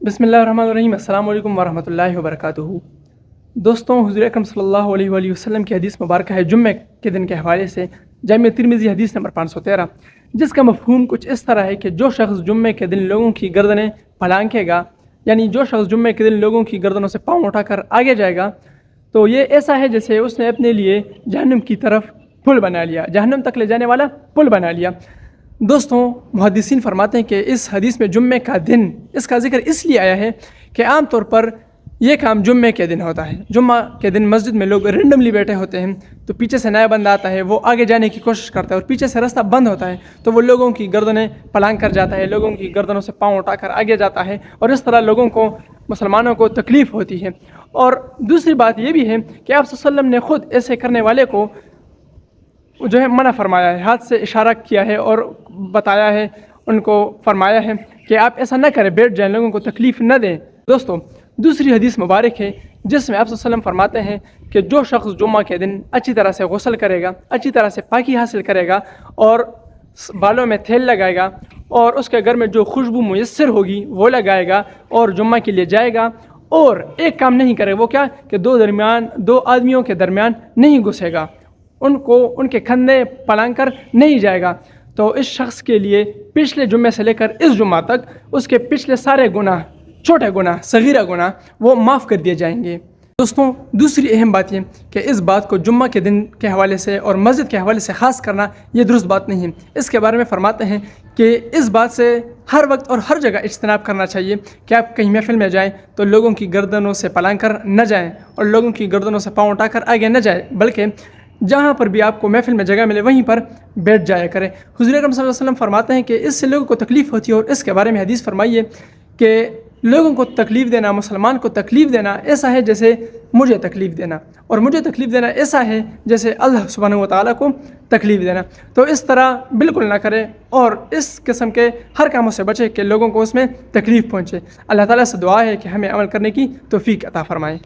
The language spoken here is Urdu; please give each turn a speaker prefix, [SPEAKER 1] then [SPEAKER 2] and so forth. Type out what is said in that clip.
[SPEAKER 1] بسم اللہ الرحمن الرحیم۔ السلام علیکم ورحمۃ اللہ وبرکاتہ۔ دوستوں، حضور اکرم صلی اللہ علیہ وآلہ وسلم کی حدیث مبارکہ ہے جمعہ کے دن کے حوالے سے، جامع ترمذی حدیث نمبر 513، جس کا مفہوم کچھ اس طرح ہے کہ جو شخص جمعہ کے دن لوگوں کی گردنیں پھلانکے گا، یعنی جو شخص جمعہ کے دن لوگوں کی گردنوں سے پاؤں اٹھا کر آگے جائے گا، تو یہ ایسا ہے جیسے اس نے اپنے لیے جہنم کی طرف پل بنا لیا، جہنم تک لے جانے والا پل بنا لیا۔ دوستوں، محدثین فرماتے ہیں کہ اس حدیث میں جمعہ کا دن اس کا ذکر اس لیے آیا ہے کہ عام طور پر یہ کام جمعہ کے دن ہوتا ہے۔ جمعہ کے دن مسجد میں لوگ رینڈملی بیٹھے ہوتے ہیں، تو پیچھے سے نیا بندہ آتا ہے، وہ آگے جانے کی کوشش کرتا ہے اور پیچھے سے راستہ بند ہوتا ہے تو وہ لوگوں کی گردنیں پلانگ کر جاتا ہے، لوگوں کی گردنوں سے پاؤں اٹھا کر آگے جاتا ہے، اور اس طرح لوگوں کو، مسلمانوں کو تکلیف ہوتی ہے۔ اور دوسری بات یہ بھی ہے کہ آپ صلی اللہ علیہ وسلم نے خود ایسے کرنے والے کو جو ہے منع فرمایا ہے، ہاتھ سے اشارہ کیا ہے اور بتایا ہے، ان کو فرمایا ہے کہ آپ ایسا نہ کریں، بیٹھ جائیں، لوگوں کو تکلیف نہ دیں۔ دوستوں، دوسری حدیث مبارک ہے جس میں آپ صلی اللہ علیہ وسلم فرماتے ہیں کہ جو شخص جمعہ کے دن اچھی طرح سے غسل کرے گا، اچھی طرح سے پاکی حاصل کرے گا اور بالوں میں تیل لگائے گا اور اس کے گھر میں جو خوشبو میسر ہوگی وہ لگائے گا اور جمعہ کے لیے جائے گا، اور ایک کام نہیں کرے، وہ کیا کہ دو آدمیوں کے درمیان نہیں گھسے گا، ان کے کندھے پلانگ کر نہیں جائے گا، تو اس شخص کے لیے پچھلے جمعے سے لے کر اس جمعہ تک اس کے پچھلے سارے گناہ، چھوٹے گناہ، صغیرہ گناہ، وہ معاف کر دیے جائیں گے۔ دوستوں، دوسری اہم بات یہ کہ اس بات کو جمعہ کے دن کے حوالے سے اور مسجد کے حوالے سے خاص کرنا یہ درست بات نہیں ہے۔ اس کے بارے میں فرماتے ہیں کہ اس بات سے ہر وقت اور ہر جگہ اجتناب کرنا چاہیے کہ آپ کہیں محفل میں جائیں تو لوگوں کی گردنوں سے پلانگ کر نہ جائیں اور لوگوں کی گردنوں سے پاؤں اٹھا کر آگے نہ جائیں، بلکہ جہاں پر بھی آپ کو محفل میں جگہ ملے وہیں پر بیٹھ جایا کریں۔ حضور اکرم صلی اللہ علیہ وسلم فرماتے ہیں کہ اس سے لوگوں کو تکلیف ہوتی ہے، اور اس کے بارے میں حدیث فرمائیے کہ لوگوں کو تکلیف دینا، مسلمان کو تکلیف دینا ایسا ہے جیسے مجھے تکلیف دینا، اور مجھے تکلیف دینا ایسا ہے جیسے اللہ سبحانہ و تعالیٰ کو تکلیف دینا۔ تو اس طرح بالکل نہ کریں اور اس قسم کے ہر کاموں سے بچے کہ لوگوں کو اس میں تکلیف پہنچے۔ اللہ تعالیٰ سے دعا ہے کہ ہمیں عمل کرنے کی توفیق عطا فرمائے۔